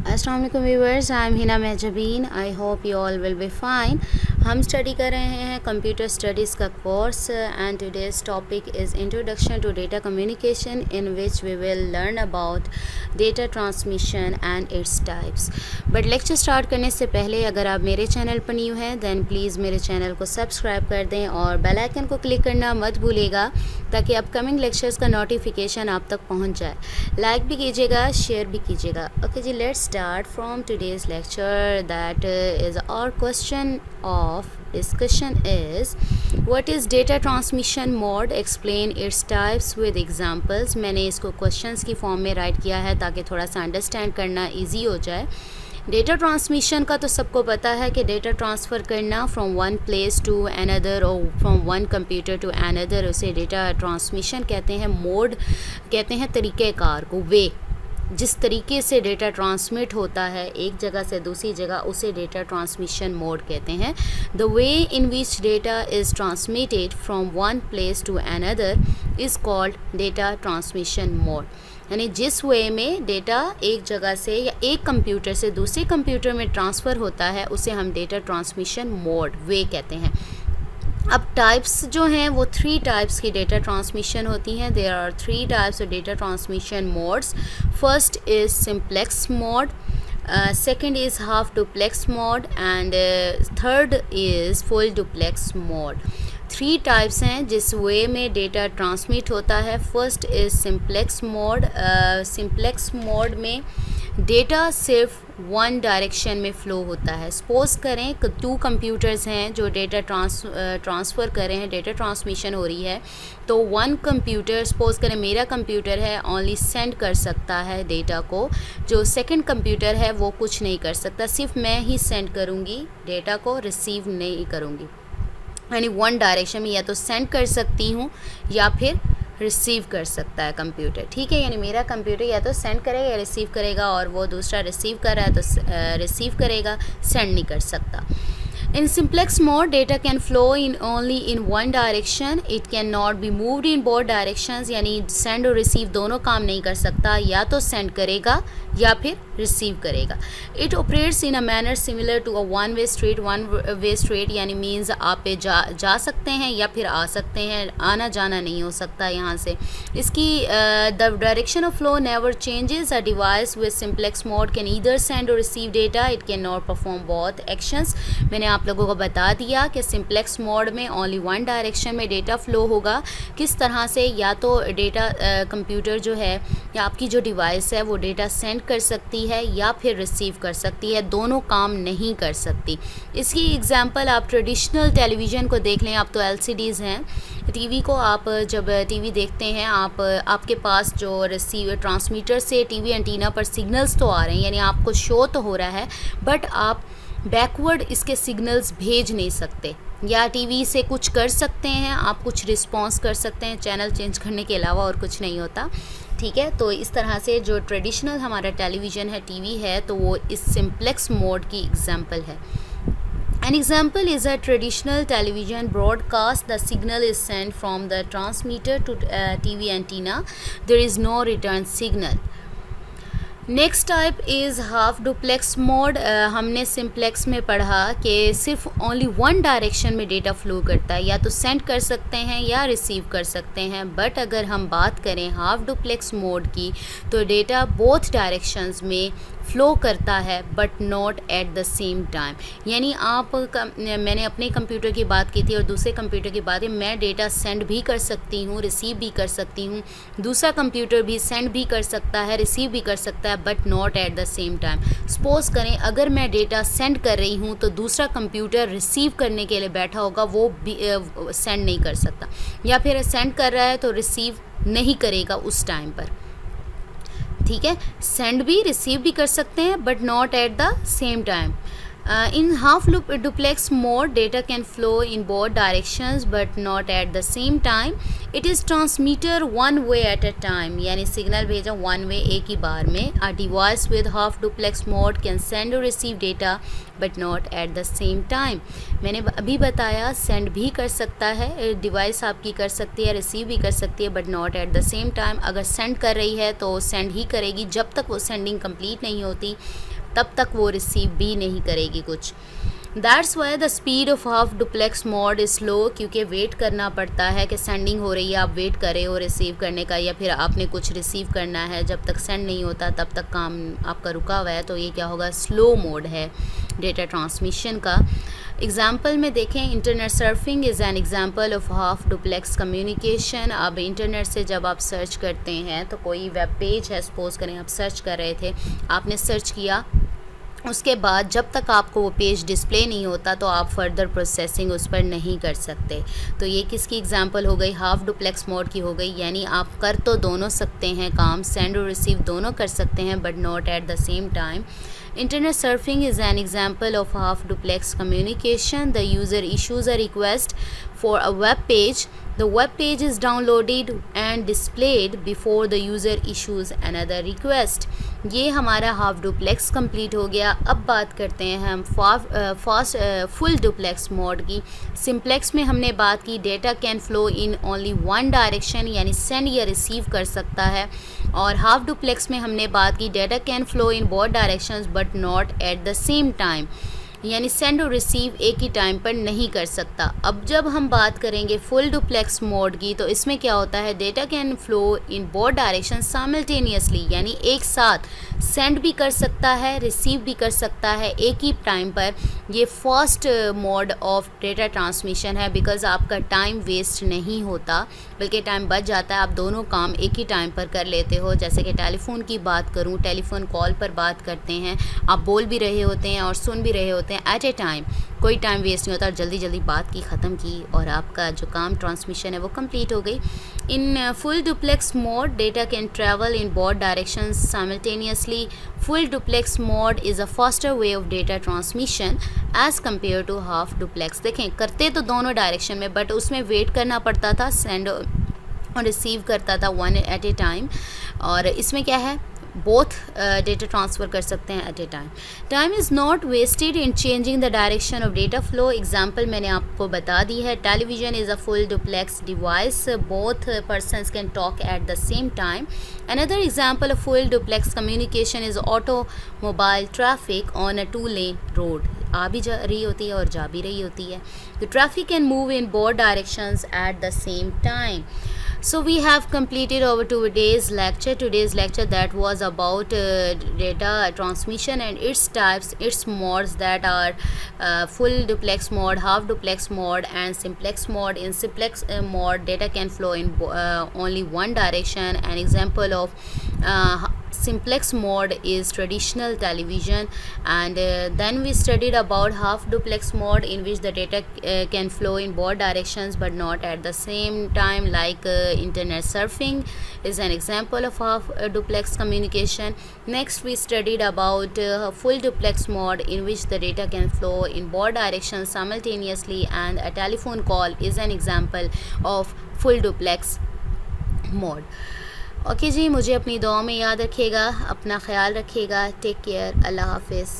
अस्सलाम वालेकुम viewers, I am Hina Mahjabeen. I hope you all will be fine. हम study कर रहे हैं कंप्यूटर स्टडीज़ का course and today's topic is introduction to data communication in which we will learn about data transmission and its types. But lecture start करने से पहले अगर आप मेरे चैनल पर न्यू हैं दैन प्लीज़ मेरे चैनल को सब्सक्राइब कर दें और बेल आइकन को क्लिक करना मत भूलिएगा ताकि अपकमिंग लेक्चर्स का नोटिफिकेशन आप तक पहुंच जाए। लाइक भी कीजिएगा, शेयर भी कीजिएगा। ओके जी, let's start from today's lecture. That is our question of discussion is what is data transmission mode, explain its types with examples। मैंने इसको क्वेश्चंस की फॉर्म में राइट किया है ताकि थोड़ा सा अंडरस्टैंड करना इजी हो जाए। डेटा ट्रांसमिशन का तो सबको पता है कि डेटा ट्रांसफ़र करना from one place to another और from one computer to another, उसे डेटा ट्रांसमिशन कहते हैं। मोड कहते हैं तरीक़ेकार को, वे जिस तरीके से डेटा ट्रांसमिट होता है एक जगह से दूसरी जगह, उसे डेटा ट्रांसमिशन मोड कहते हैं। The way in which data is transmitted from one place to another is called data transmission mode. यानी जिस वे में डेटा एक जगह से या एक कंप्यूटर से दूसरे कंप्यूटर में ट्रांसफ़र होता है उसे हम डेटा ट्रांसमिशन मोड वे कहते हैं। अब टाइप्स जो हैं वो 3 टाइप्स की डेटा ट्रांसमिशन होती हैं। There are 3 types of data transmission modes. First is simplex mode, second is half duplex mode and third is full duplex mode. 3 types हैं जिस वे में डेटा ट्रांसमिट होता है। First is simplex mode. Simplex mode में data सिर्फ one direction में flow होता है। सपोज़ करें कि 2 कंप्यूटर्स हैं जो डेटा ट्रांसफ़र कर रहे हैं, डेटा ट्रांसमिशन हो रही है, तो वन कंप्यूटर, सपोज़ करें मेरा कंप्यूटर है, ओनली सेंड कर सकता है डेटा को। जो सेकंड कंप्यूटर है वो कुछ नहीं कर सकता, सिर्फ मैं ही सेंड करूँगी डेटा को, रिसीव नहीं करूँगी। यानी वन डायरेक्शन में या तो सेंड कर सकती हूँ या फिर रिसीव कर सकता है कंप्यूटर। ठीक है, यानी मेरा कंप्यूटर या तो सेंड करेगा या रिसीव करेगा, और वो दूसरा रिसीव कर रहा है तो रिसीव करेगा, सेंड नहीं कर सकता। In simplex mode, data can flow in only in one direction. It cannot be moved in both directions. यानी सेंड और रिसीव दोनों काम नहीं कर सकता, या तो सेंड करेगा या फिर रिसीव करेगा। It operates in a manner similar to a one way street. One way street यानी मीन्स आप पे जा सकते हैं या फिर आ सकते हैं, आना जाना नहीं हो सकता यहाँ से। इसकी the direction of flow never changes. A device with simplex mode can either send or receive data. It cannot perform both actions. मैंने आप लोगों को बता दिया कि सिंप्लेक्स मोड में ओनली वन डायरेक्शन में डेटा फ़्लो होगा। किस तरह से, या तो डेटा कंप्यूटर जो है या आपकी जो डिवाइस है वो डेटा सेंड कर सकती है या फिर रिसीव कर सकती है, दोनों काम नहीं कर सकती। इसकी एग्जांपल आप ट्रेडिशनल टेलीविज़न को देख लें। आप तो LCDs हैं, टीवी को आप जब टीवी देखते हैं आपके पास जो रिसीवर ट्रांसमीटर से टीवी एंटीना पर सिग्नल्स तो आ रहे हैं, यानी आपको शो तो हो रहा है, बट आप बैकवर्ड इसके सिग्नल्स भेज नहीं सकते। या टीवी से कुछ कर सकते हैं, आप कुछ रिस्पॉन्स कर सकते हैं चैनल चेंज करने के अलावा, और कुछ नहीं होता। ठीक है, तो इस तरह से जो ट्रेडिशनल हमारा टेलीविज़न है, टीवी है, तो वो इस सिंप्लेक्स मोड की एग्जांपल है। An example is a traditional television broadcast. The signal is sent from the transmitter to TV antenna. There is no return signal. Next type is half duplex mode. हमने simplex में पढ़ा कि सिर्फ only one direction में data flow करता है, या तो सेंड कर सकते हैं या रिसीव कर सकते हैं। बट अगर हम बात करें हाफ डुप्लेक्स मोड की, तो डेटा बोथ डायरेक्शंस में फ़्लो करता है but not at the same time. यानी मैंने अपने कंप्यूटर की बात की थी और दूसरे कंप्यूटर की बात है, मैं डेटा सेंड भी कर सकती हूँ, रिसीव भी कर सकती हूँ। दूसरा कंप्यूटर भी सेंड भी कर सकता है, रिसीव भी कर सकता है, but not at the same time. Suppose करें अगर मैं डेटा सेंड कर रही हूँ तो दूसरा कंप्यूटर रिसीव करने के लिए बैठा होगा, वो भी सेंड नहीं कर सकता, या फिर सेंड कर रहा है तो रिसीव नहीं करेगा उस टाइम पर। ठीक है, सेंड भी रिसीव भी कर सकते हैं but not at the same time. In half duplex mode, data can flow in both directions but not at the same time. It is transmitter one way at a time, यानी signal भेजा one way एक ही बार में। A device with half duplex mode can send or receive data but not at the same time. मैंने अभी बताया send भी कर सकता है, डिवाइस आपकी कर सकती है, रिसीव भी कर सकती है, but not at the same time. अगर सेंड कर रही है तो सेंड ही करेगी जब तक वो सेंडिंग कंप्लीट नहीं होती। तब तक वो रिसीव भी नहीं करेगी कुछ। That's why the speed of half duplex mode is slow, क्योंकि वेट करना पड़ता है कि सेंडिंग हो रही है, आप वेट करें हो रिसीव करने का, या फिर आपने कुछ रिसीव करना है, जब तक सेंड नहीं होता तब तक काम आपका रुका हुआ है, तो ये क्या होगा, स्लो मोड है डेटा ट्रांसमिशन का। एग्जाम्पल में देखें, internet surfing is an example of half duplex communication. अब इंटरनेट से जब आप सर्च करते हैं तो कोई वेब पेज है, सपोज़ करें आप सर्च कर रहे थे, आपने सर्च किया, उसके बाद जब तक आपको वो पेज डिस्प्ले नहीं होता तो आप फर्दर प्रोसेसिंग उस पर नहीं कर सकते। तो ये किसकी एग्जांपल हो गई, हाफ डुप्लेक्स मोड की हो गई। यानी आप कर तो दोनों सकते हैं काम, सेंड और रिसीव दोनों कर सकते हैं, but not at the same time. Internet surfing is an example of half duplex communication. The user issues a request for a web page. The web page is downloaded and displayed before the user issues another request. ये हमारा half duplex complete हो गया। अब बात करते हैं हम full duplex mode की। सिंप्लेक्स में हमने बात की data can flow in only one direction, यानी सेंड या रिसीव कर सकता है। और हाफ डुप्लेक्स में हमने बात की data can flow in both directions but not at the same time, यानी सेंड और रिसीव एक ही टाइम पर नहीं कर सकता। अब जब हम बात करेंगे फुल डुप्लेक्स मोड की, तो इसमें क्या होता है, data can flow in both direction simultaneously, यानी एक साथ सेंड भी कर सकता है, रिसीव भी कर सकता है एक ही टाइम पर। ये first mode of data transmission है, बिकॉज़ आपका टाइम वेस्ट नहीं होता, बल्कि टाइम बच जाता है, आप दोनों काम एक ही टाइम पर कर लेते हो। जैसे कि टेलीफोन की बात करूं, टेलीफोन कॉल पर बात करते हैं, आप बोल भी रहे होते हैं और सुन भी रहे होते हैं एट ए टाइम, कोई टाइम वेस्ट नहीं होता, और जल्दी जल्दी बात की ख़त्म की और आपका जो काम ट्रांसमिशन है वो कंप्लीट हो गई। In full duplex mode data can travel in both directions simultaneously. Full duplex mode is a faster way of data transmission as compare to half duplex. देखें, करते तो दोनों डायरेक्शन में, बट उसमें वेट करना पड़ता था, सेंड और रिसीव करता था वन एट ए टाइम, और इसमें क्या है, बोथ डेटा ट्रांसफ़र कर सकते हैं at a time. Time is not wasted in changing the direction of data flow. Example मैंने आपको बता दी है। Television is a full duplex device, both persons can talk at the same time. Another example of full duplex communication is automobile traffic on a 2 lane road. आ भी जा रही होती है और जा भी रही होती है। The traffic can move in both directions eight the same time. So we have completed our today's lecture that was about data transmission and its types, its modes that are full duplex mode, half duplex mode and simplex mode. In simplex mode, data can flow in only one direction. An example of simplex mode is traditional television, and then we studied about half duplex mode, in which the data can flow in both directions but not at the same time, like internet surfing is an example of half duplex communication. Next we studied about full duplex mode, in which the data can flow in both directions simultaneously, and a telephone call is an example of full duplex mode. Okay जी, मुझे अपनी दुआ में याद रखिएगा, अपना ख्याल रखिएगा। टेक केयर, अल्लाह हाफिज़।